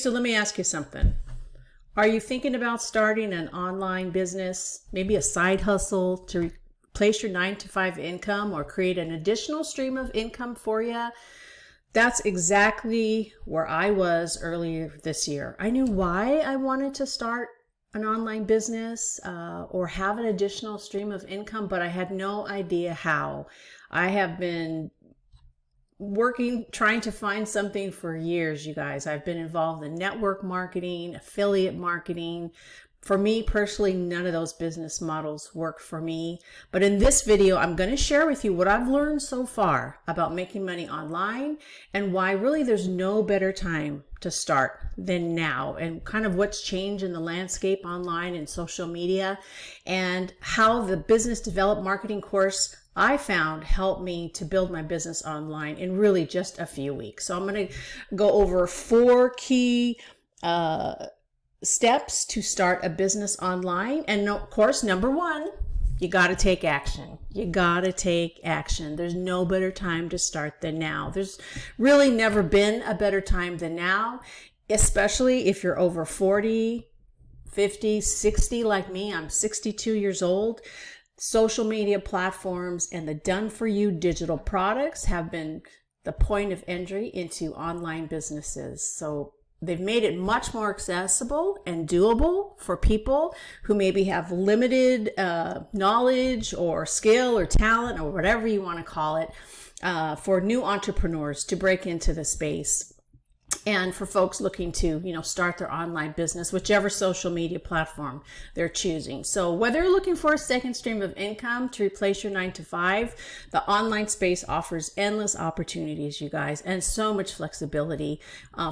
So let me ask you something. Are you thinking about starting an online business, maybe a side hustle to replace your 9-to-5 income or create an additional stream of income for you? That's exactly where I was earlier this year. I knew why I wanted to start an online business or have an additional stream of income, but I had no idea how. I have been trying to find something for years, you guys. I've been involved in network marketing, affiliate marketing. For me personally, none of those business models work for me. But in this video, I'm going to share with you what I've learned so far about making money online and why really there's no better time to start than now, and kind of what's changed in the landscape online and social media, and how the business development marketing course I found helped me to build my business online in really just a few weeks. So I'm going to go over 4 key steps to start a business online. And of course, number 1, you got to take action. You got to take action. There's no better time to start than now. There's really never been a better time than now, especially if you're over 40, 50, 60 like me. I'm 62 years old. Social media platforms and the done-for-you digital products have been the point of entry into online businesses. So they've made it much more accessible and doable for people who maybe have limited knowledge or skill or talent or whatever you want to call it, for new entrepreneurs to break into the space. And for folks looking to, start their online business, whichever social media platform they're choosing. So whether you're looking for a second stream of income to replace your 9-to-5, the online space offers endless opportunities, you guys, and so much flexibility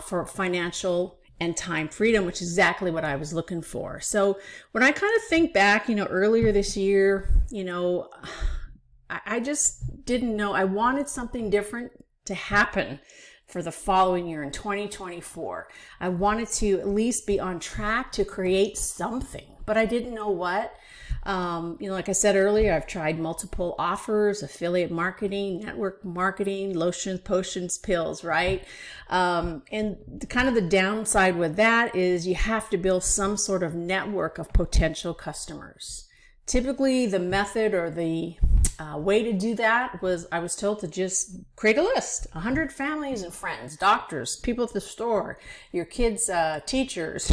for financial and time freedom, which is exactly what I was looking for. So when I kind of think back, earlier this year, I just didn't know. I wanted something different to happen for the following year in 2024. I wanted to at least be on track to create something, but I didn't know what. Like I said earlier, I've tried multiple offers, affiliate marketing, network marketing, lotions, potions, pills, right? And kind of the downside with that is you have to build some sort of network of potential customers. Typically, the method or the way to do that was, I was told to just create a list, 100 families and friends, doctors, people at the store, your kids' teachers,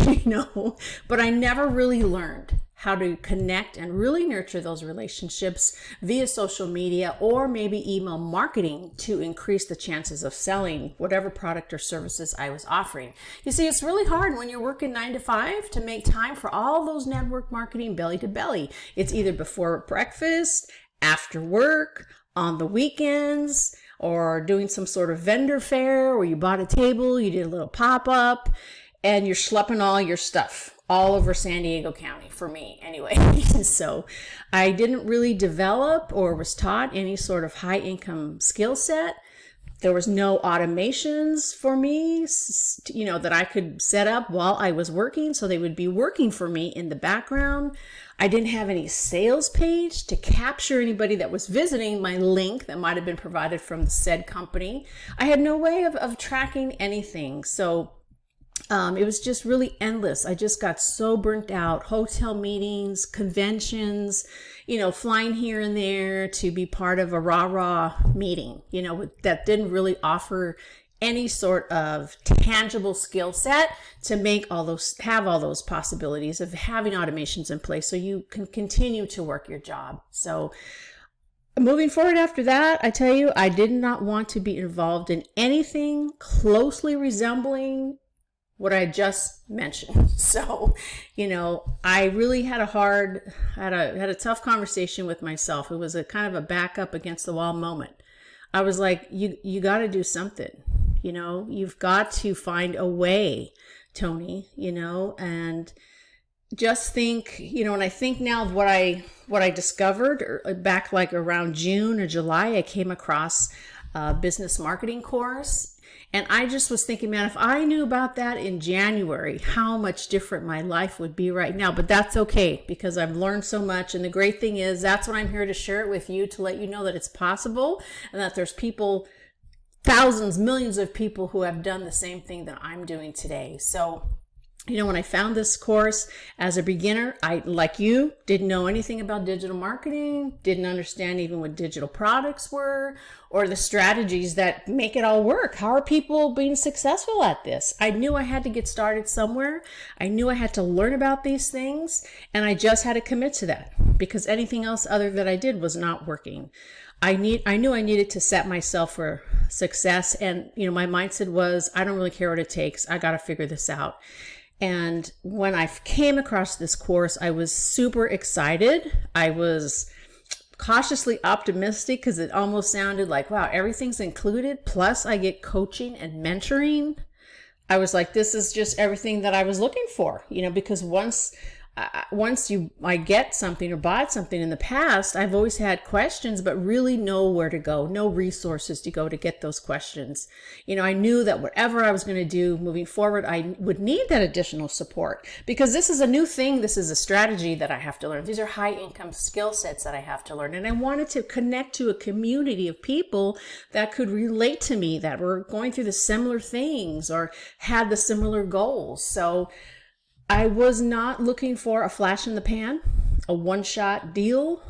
but I never really learned how to connect and really nurture those relationships via social media or maybe email marketing to increase the chances of selling whatever product or services I was offering. You see, it's really hard when you're working 9-to-5 to make time for all those network marketing belly to belly. It's either before breakfast, after work, on the weekends, or doing some sort of vendor fair where you bought a table, you did a little pop-up, and you're schlepping all your stuff all over San Diego County, for me anyway. So I didn't really develop or was taught any sort of high income skill set. There was no automations for me, that I could set up while I was working, so they would be working for me in the background. I didn't have any sales page to capture anybody that was visiting my link that might have been provided from the said company. I had no way of tracking anything. So it was just really endless. I just got so burnt out. Hotel meetings, conventions, flying here and there to be part of a rah-rah meeting, that didn't really offer any sort of tangible skill set to have all those possibilities of having automations in place so you can continue to work your job. So moving forward after that, I tell you, I did not want to be involved in anything closely resembling what I just mentioned. So, I really had a tough conversation with myself. It was a kind of a back up against the wall moment. I was like, you got to do something, you've got to find a way, Toni, and just think, and I think now of what I discovered back like around June or July, I came across a business marketing course. And I just was thinking, man, if I knew about that in January, how much different my life would be right now. But that's okay, because I've learned so much. And the great thing is, that's what I'm here to share it with you, to let you know that it's possible and that there's people thousands, millions of people who have done the same thing that I'm doing today. So, when I found this course as a beginner, I, like you, didn't know anything about digital marketing, didn't understand even what digital products were or the strategies that make it all work. How are people being successful at this? I knew I had to get started somewhere. I knew I had to learn about these things, and I just had to commit to that because anything else other that I did was not working. I knew I needed to set myself for success, and my mindset was, I don't really care what it takes. I got to figure this out. And when I came across this course, I was super excited. I was cautiously optimistic because it almost sounded like, wow, everything's included. Plus I get coaching and mentoring. I was like, this is just everything that I was looking for, because once I get something or bought something in the past, I've always had questions, but really know where to go, no resources to go to get those questions. I knew that whatever I was going to do moving forward, I would need that additional support because this is a new thing. This is a strategy that I have to learn. These are high income skill sets that I have to learn. And I wanted to connect to a community of people that could relate to me, that were going through the similar things or had the similar goals. So I was not looking for a flash in the pan, a one-shot deal,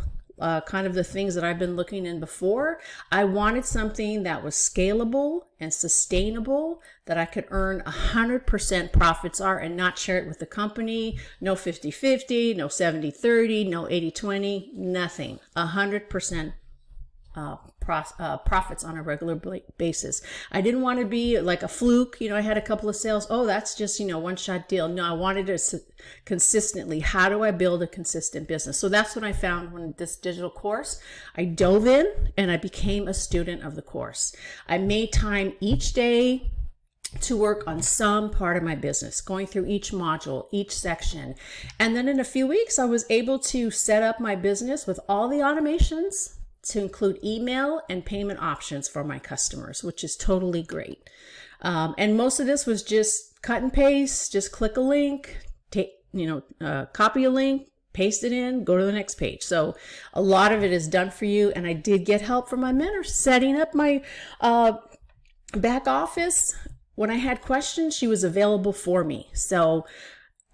kind of the things that I've been looking in before. I wanted something that was scalable and sustainable, that I could earn 100% profits are and not share it with the company. No 50-50, no 70-30, no 80-20, nothing. 100% profits on a regular basis. I didn't want to be like a fluke. I had a couple of sales. Oh, that's just, one shot deal. No, I wanted to consistently. How do I build a consistent business? So that's what I found when this digital course, I dove in and I became a student of the course. I made time each day to work on some part of my business, going through each module, each section. And then in a few weeks, I was able to set up my business with all the automations to include email and payment options for my customers, which is totally great. And most of this was just cut and paste, just click a link, copy a link, paste it in, go to the next page. So a lot of it is done for you. And I did get help from my mentor setting up my back office. When I had questions, she was available for me. So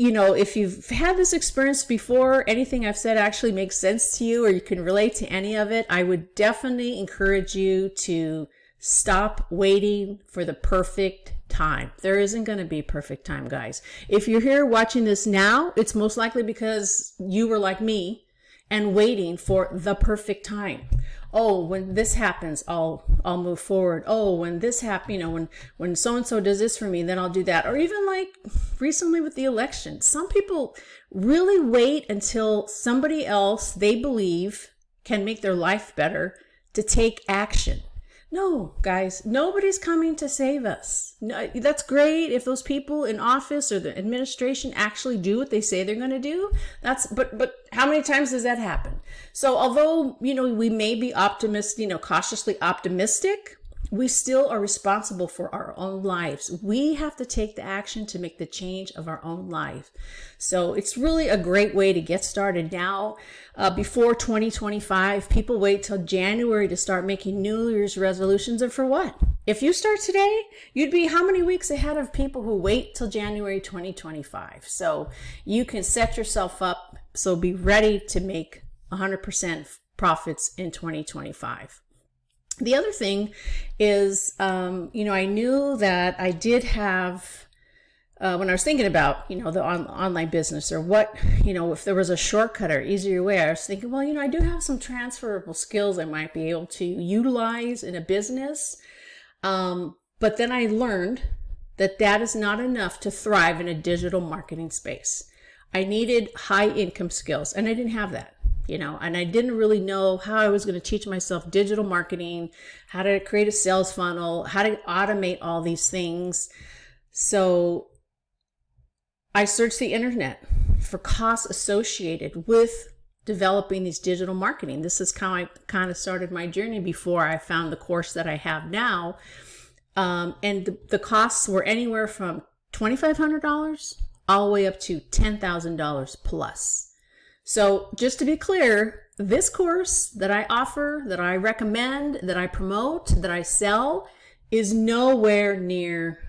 if you've had this experience before, anything I've said actually makes sense to you or you can relate to any of it, I would definitely encourage you to stop waiting for the perfect time. There isn't going to be a perfect time, guys. If you're here watching this now, it's most likely because you were like me and waiting for the perfect time. Oh, when this happens, I'll move forward. Oh, when this happens, when so-and-so does this for me, then I'll do that. Or even like recently with the election, some people really wait until somebody else they believe can make their life better to take action. No, guys, nobody's coming to save us. No, that's great if those people in office or the administration actually do what they say they're going to do. But how many times does that happen? So although, we may be cautiously optimistic, we still are responsible for our own lives. We have to take the action to make the change of our own life. So it's really a great way to get started now. Before 2025, people wait till January to start making New Year's resolutions. And for what? If you start today, you'd be how many weeks ahead of people who wait till January 2025? So you can set yourself up. So be ready to make 100% profits in 2025. The other thing is, I knew that I did have, when I was thinking about, the online business or what, if there was a shortcut or easier way, I was thinking, well, I do have some transferable skills I might be able to utilize in a business. But then I learned that is not enough to thrive in a digital marketing space. I needed high income skills and I didn't have that. And I didn't really know how I was going to teach myself digital marketing, how to create a sales funnel, how to automate all these things. So I searched the internet for costs associated with developing these digital marketing. This is how I kind of started my journey before I found the course that I have now. And the costs were anywhere from $2,500 all the way up to $10,000 plus. So just to be clear, this course that I offer, that I recommend, that I promote, that I sell is nowhere near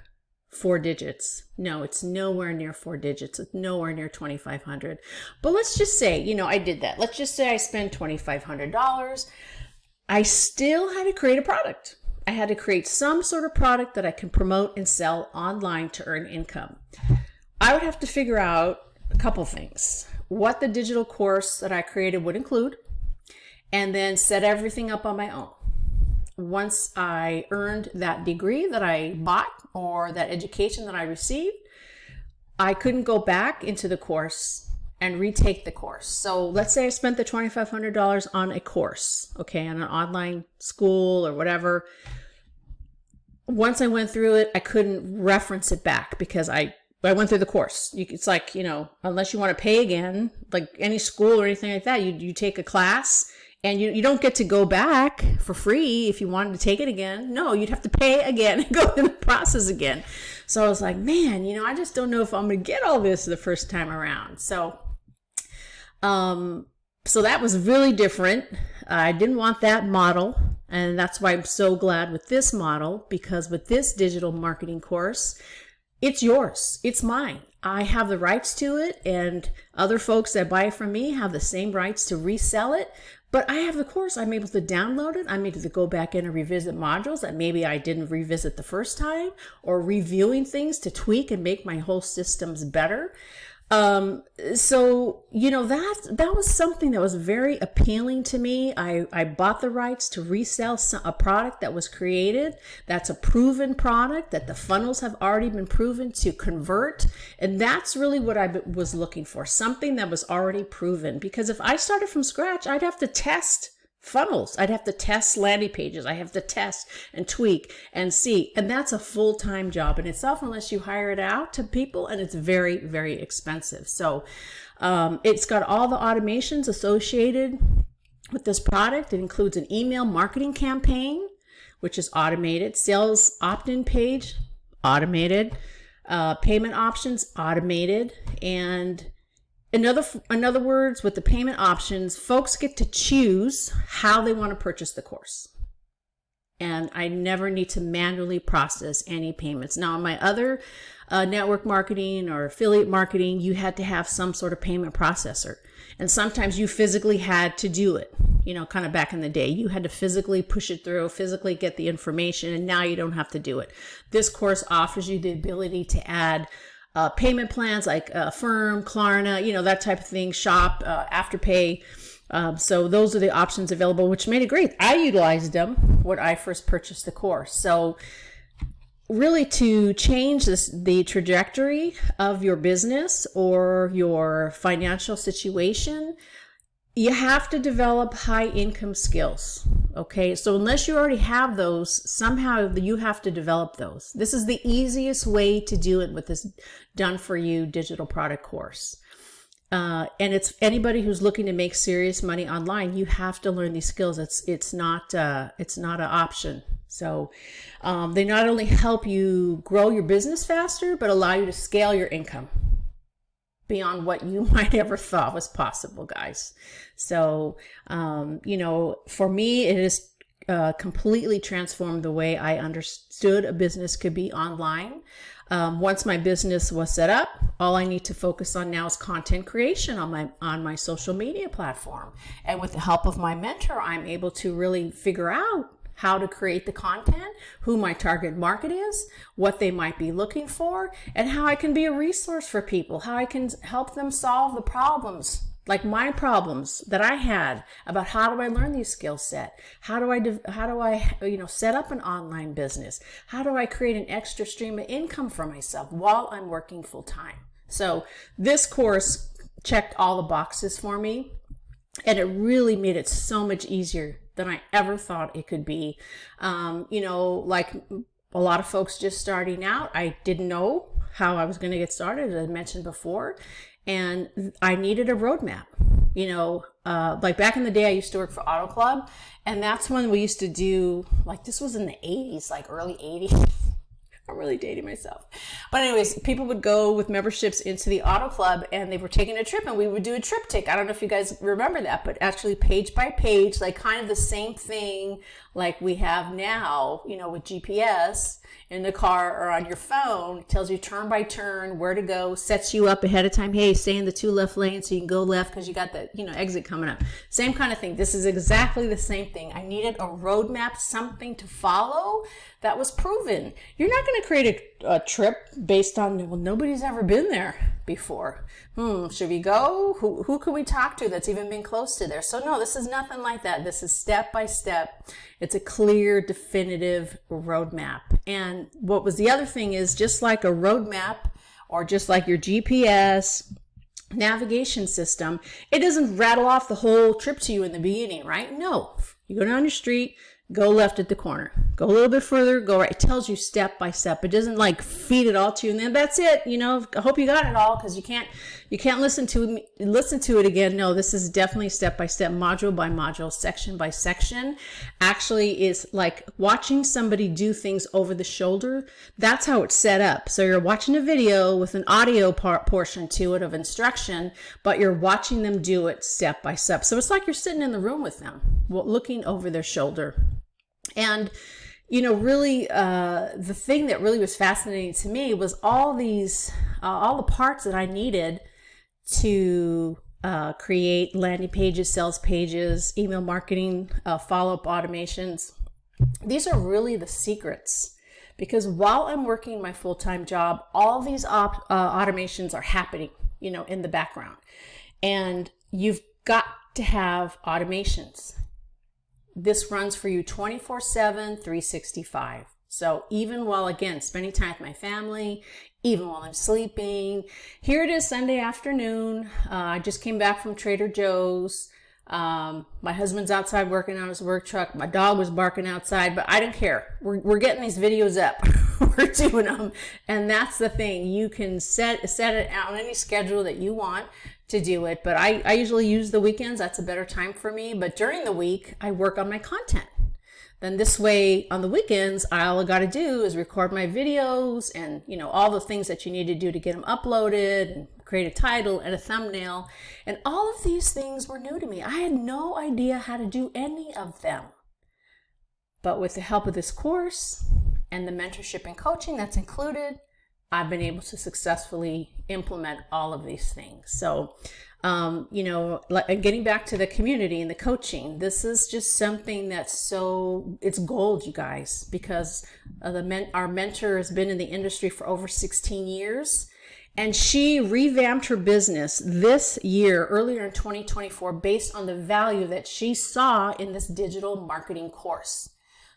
4 digits. No, it's nowhere near 4 digits. It's nowhere near 2,500. But let's just say, I did that. Let's just say I spent $2,500. I still had to create a product. I had to create some sort of product that I can promote and sell online to earn income. I would have to figure out a couple things. What the digital course that I created would include, and then set everything up on my own. Once I earned that degree that I bought or that education that I received, I couldn't go back into the course and retake the course. So let's say I spent the $2,500 on a course, okay, on an online school or whatever. Once I went through it, I couldn't reference it back because I went through the course. It's like, unless you want to pay again, like any school or anything like that, you take a class and you don't get to go back for free if you wanted to take it again. No, you'd have to pay again and go through the process again. So I was like, man, I just don't know if I'm going to get all this the first time around. So that was really different. I didn't want that model. And that's why I'm so glad with this model, because with this digital marketing course, it's yours. It's mine. I have the rights to it, and other folks that buy it from me have the same rights to resell it. But I have the course. I'm able to download it. I'm able to go back in and revisit modules that maybe I didn't revisit the first time, or reviewing things to tweak and make my whole systems better. So, that was something that was very appealing to me. I bought the rights to resell a product that was created. That's a proven product that the funnels have already been proven to convert. And that's really what I was looking for. Something that was already proven, because if I started from scratch, I'd have to test funnels. I'd have to test landing pages. I have to test and tweak and see. And that's a full-time job in itself unless you hire it out to people, and it's very, very expensive. So it's got all the automations associated with this product. It includes an email marketing campaign, which is automated, sales opt-in page, automated, payment options, automated, and in other words, with the payment options, folks get to choose how they want to purchase the course. And I never need to manually process any payments. Now, in my other network marketing or affiliate marketing, you had to have some sort of payment processor. And sometimes you physically had to do it, kind of back in the day. You had to physically push it through, physically get the information, and now you don't have to do it. This course offers you the ability to add payment plans like Affirm, Klarna, that type of thing, Shop, Afterpay. So those are the options available, which made it great. I utilized them when I first purchased the course. So really, to change the trajectory of your business or your financial situation, you have to develop high income skills. Okay, so unless you already have those, somehow you have to develop those. This is the easiest way to do it with this done for you digital product course. And it's anybody who's looking to make serious money online, you have to learn these skills. It's not an option. So they not only help you grow your business faster, but allow you to scale your income beyond what you might ever thought was possible, guys. So, for me, it has completely transformed the way I understood a business could be online. Once my business was set up, all I need to focus on now is content creation on my social media platform. And with the help of my mentor, I'm able to really figure out how to create the content, who my target market is, what they might be looking for, and how I can be a resource for people, how I can help them solve the problems, like my problems that I had about how do I learn these skill set? How do I set up an online business? How do I create an extra stream of income for myself while I'm working full time? So this course checked all the boxes for me, and it really made it so much easier than I ever thought it could be. Like a lot of folks just starting out, I didn't know how I was going to get started, as I mentioned before, and I needed a roadmap. Like back in the day, I used to work for Auto Club, and that's when we used to do, like, this was in the 80s, like early 80s. I'm really dating myself. But anyways, people would go with memberships into the auto club and they were taking a trip and we would do a triptych. I don't know if you guys remember that, but actually page by page, like kind of the same thing like we have now, you know, with GPS in the car or on your phone. It tells you turn by turn where to go, sets you up ahead of time. Hey, stay in the 2 left lanes so you can go left because you got the, you know, exit coming up. Same kind of thing. This is exactly the same thing. I needed a roadmap, something to follow that was proven. You're not going to create a trip based on, well, nobody's ever been there before. Should we go? Who could we talk to that's even been close to there? So no, this is nothing like that. This is step by step. It's a clear, definitive roadmap. And what was the other thing is, just like a roadmap or just like your GPS navigation system, it doesn't rattle off the whole trip to you in the beginning, right? No, you go down your street, go left at the corner, go a little bit further, go right. It tells you step by step. It doesn't like feed it all to you and then that's it. You know, I hope you got it all, because you can't listen to it again. No, this is definitely step by step, module by module, section by section. Actually, is like watching somebody do things over the shoulder. That's how it's set up. So you're watching a video with an audio portion to it of instruction, but you're watching them do it step by step. So it's like you're sitting in the room with them, looking over their shoulder. And, you know, really, the thing that really was fascinating to me was all the parts that I needed to create landing pages, sales pages, email marketing, follow-up automations. These are really the secrets, because while I'm working my full-time job, all these automations are happening, you know, in the background. And you've got to have automations. This runs for you 24/7, 365. So even while, again, spending time with my family, even while I'm sleeping, here it is Sunday afternoon. I just came back from Trader Joe's. My husband's outside working on his work truck. My dog was barking outside, but I don't care. We're getting these videos up. We're doing them. And that's the thing. You can set it on any schedule that you want to do it. But I usually use the weekends. That's a better time for me. But during the week, I work on my content. Then this way, on the weekends, all I got to do is record my videos and, you know, all the things that you need to do to get them uploaded and create a title and a thumbnail. And all of these things were new to me. I had no idea how to do any of them. But with the help of this course and the mentorship and coaching that's included, I've been able to successfully implement all of these things. So, you know, getting back to the community and the coaching, this is just something that's it's gold, you guys, because our mentor has been in the industry for over 16 years. And she revamped her business this year, earlier in 2024, based on the value that she saw in this digital marketing course.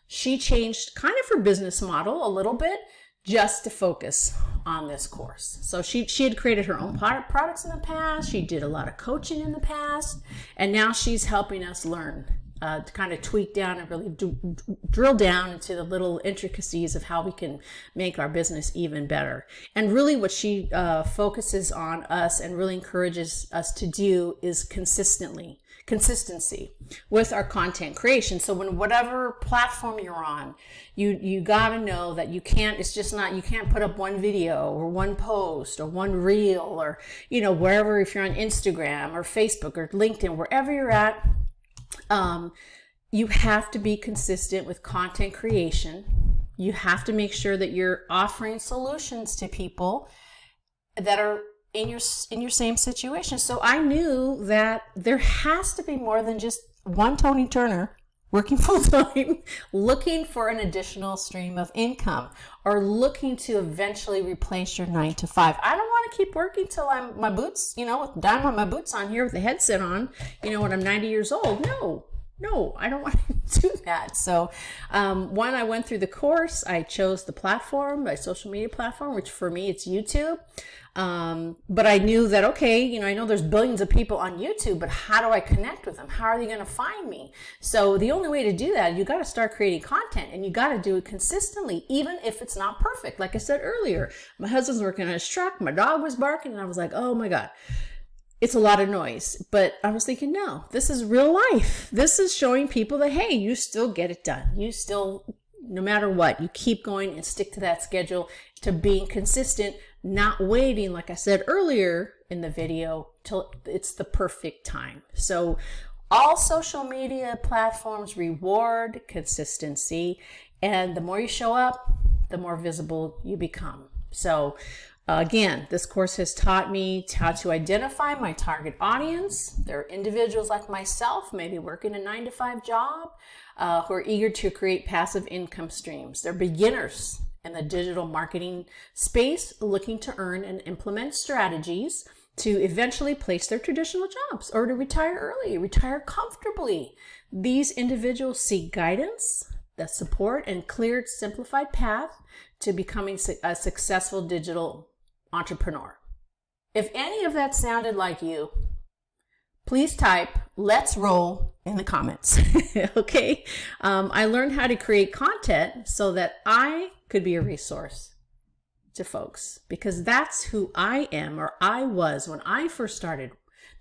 She changed kind of her business model a little bit just to focus on this course. So she had created her own products in the past. She did a lot of coaching in the past. And now she's helping us learn to kind of tweak down and really drill down into the little intricacies of how we can make our business even better. And really what she focuses on us and really encourages us to do is consistency with our content creation. So when whatever platform you're on, you got to know that you can't put up one video or one post or one reel or, you know, wherever, if you're on Instagram or Facebook or LinkedIn, wherever you're at, you have to be consistent with content creation. You have to make sure that you're offering solutions to people that are in your same situation. So I knew that there has to be more than just one Toni Turner working full time, looking for an additional stream of income or looking to eventually replace your 9 to 5. I don't want to keep working till I'm my boots, you know, with my boots on here with the headset on, you know, when I'm 90 years old. No, I don't want to do that. So when I went through the course, I chose the platform, my social media platform, which for me, it's YouTube. But I knew that, okay, you know, I know there's billions of people on YouTube, but how do I connect with them? How are they going to find me? So the only way to do that, you got to start creating content and you got to do it consistently, even if it's not perfect. Like I said earlier, my husband's working on his truck, my dog was barking, and I was like, oh my God. It's a lot of noise, but I was thinking, no, this is real life. This is showing people that, hey, you still get it done. You still no matter what, you keep going and stick to that schedule, to being consistent, not waiting, like I said earlier in the video, till it's the perfect time. So all social media platforms reward consistency, and the more you show up, the more visible you become. So again, this course has taught me how to identify my target audience. They're individuals like myself, maybe working a 9-to-5 job, who are eager to create passive income streams. They're beginners in the digital marketing space, looking to earn and implement strategies to eventually place their traditional jobs or to retire early, retire comfortably. These individuals seek guidance, the support, and clear, simplified path to becoming a successful digital entrepreneur. If any of that sounded like you, please type "let's roll" in the comments. Okay. I learned how to create content so that I could be a resource to folks, because that's who I am, or I was when I first started.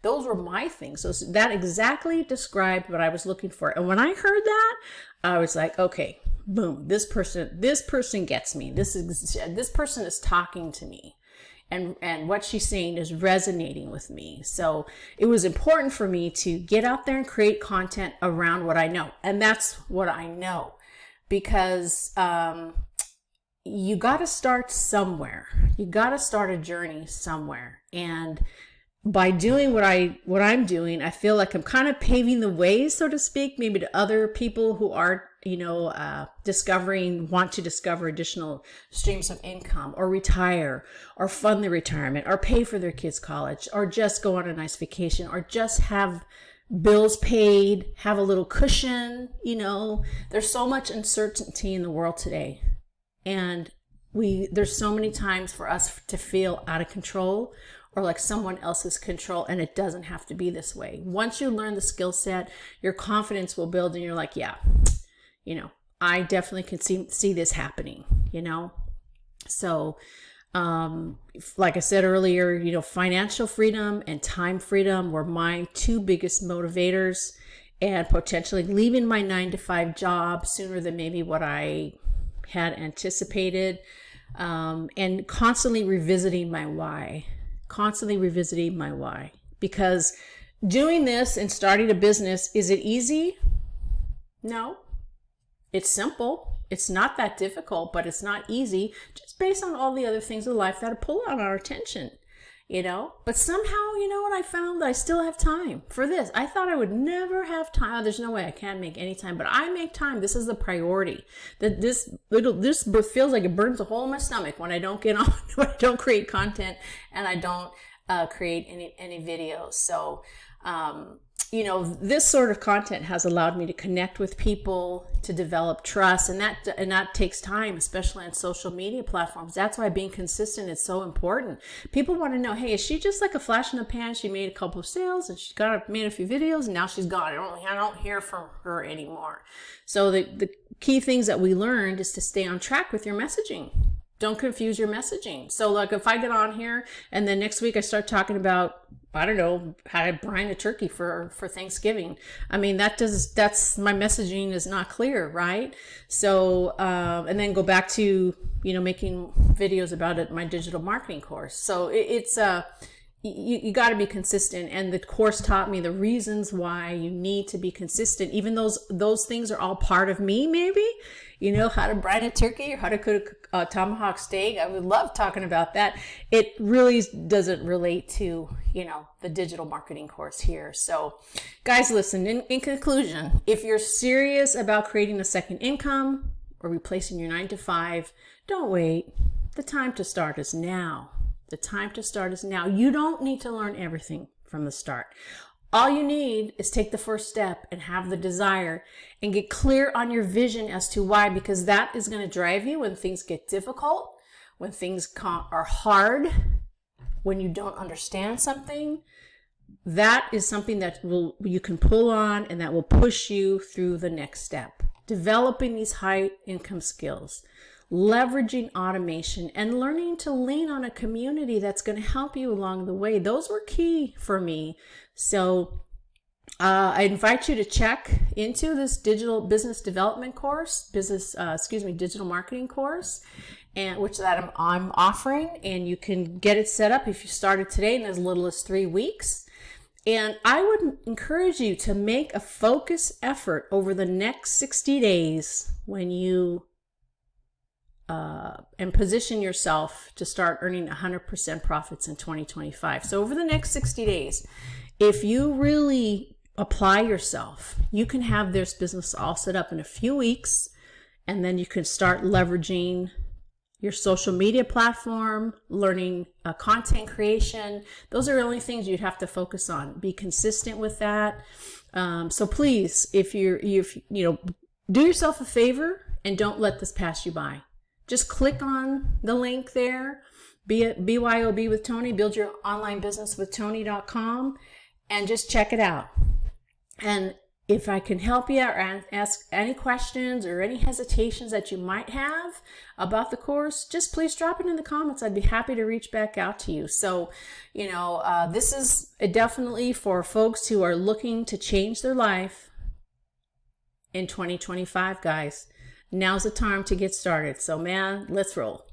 Those were my things. So that exactly described what I was looking for. And when I heard that, I was like, okay, boom, this person gets me. This person is talking to me. And what she's saying is resonating with me. So it was important for me to get out there and create content around what I know. And that's what I know, because you got to start somewhere. You got to start a journey somewhere. And by doing what I'm doing, I feel like I'm kind of paving the way, so to speak, maybe to other people who are, want to discover additional streams of income, or retire, or fund their retirement, or pay for their kids' college, or just go on a nice vacation, or just have bills paid, have a little cushion. There's so much uncertainty in the world today. And there's so many times for us to feel out of control, or like someone else's control, and it doesn't have to be this way. Once you learn the skill set, your confidence will build, and you're like, yeah, I definitely can see this happening, So, like I said earlier, financial freedom and time freedom were my two biggest motivators, and potentially leaving my 9-to-5 job sooner than maybe what I had anticipated, and constantly revisiting my why. Because doing this and starting a business, is it easy? No. It's simple. It's not that difficult, but it's not easy, just based on all the other things in life that pull on our attention, But somehow, what I found, that I still have time for this. I thought I would never have time. Oh, there's no way I can make any time, but I make time. This is the priority. This feels like it burns a hole in my stomach when I don't get on, when I don't create content, and I don't create any videos. So, this sort of content has allowed me to connect with people, to develop trust, and that takes time, especially on social media platforms. That's why being consistent is so important. People want to know, hey, is she just like a flash in the pan? She made a couple of sales and she made a few videos, and now she's gone. I don't hear from her anymore. So the key things that we learned is to stay on track with your messaging. Don't confuse your messaging. So like if I get on here and then next week I start talking about, I don't know, how to brine a turkey for Thanksgiving. That's my messaging is not clear, right? So, and then go back to, making videos about it, my digital marketing course. So you got to be consistent. And the course taught me the reasons why you need to be consistent. Even those things are all part of me, maybe, how to brine a turkey or how to cook a tomahawk steak. I would love talking about that. It really doesn't relate to, the digital marketing course here. So guys, listen, in conclusion, if you're serious about creating a second income or replacing your 9-to-5, don't wait. The time to start is now. The time to start is now. You don't need to learn everything from the start. All you need is take the first step and have the desire and get clear on your vision as to why, because that is going to drive you when things get difficult, when things are hard, when you don't understand something. That is something that you can pull on, and that will push you through the next step. Developing these high income skills, leveraging automation, and learning to lean on a community that's going to help you along the way. Those were key for me. So I invite you to check into this digital business development course, digital marketing course, and which that I'm offering, and you can get it set up if you started today in as little as 3 weeks. And I would encourage you to make a focused effort over the next 60 days when you and position yourself to start earning 100% profits in 2025. So over the next 60 days, if you really apply yourself, you can have this business all set up in a few weeks, and then you can start leveraging your social media platform, learning content creation. Those are the only things you'd have to focus on. Be consistent with that. So please, if you do yourself a favor and don't let this pass you by. Just click on the link there, B.Y.O.B with Toni, build your online business with Toni.com, and just check it out. And if I can help you or ask any questions or any hesitations that you might have about the course, just please drop it in the comments. I'd be happy to reach back out to you. So, this is definitely for folks who are looking to change their life in 2025, guys. Now's the time to get started. So, man, let's roll.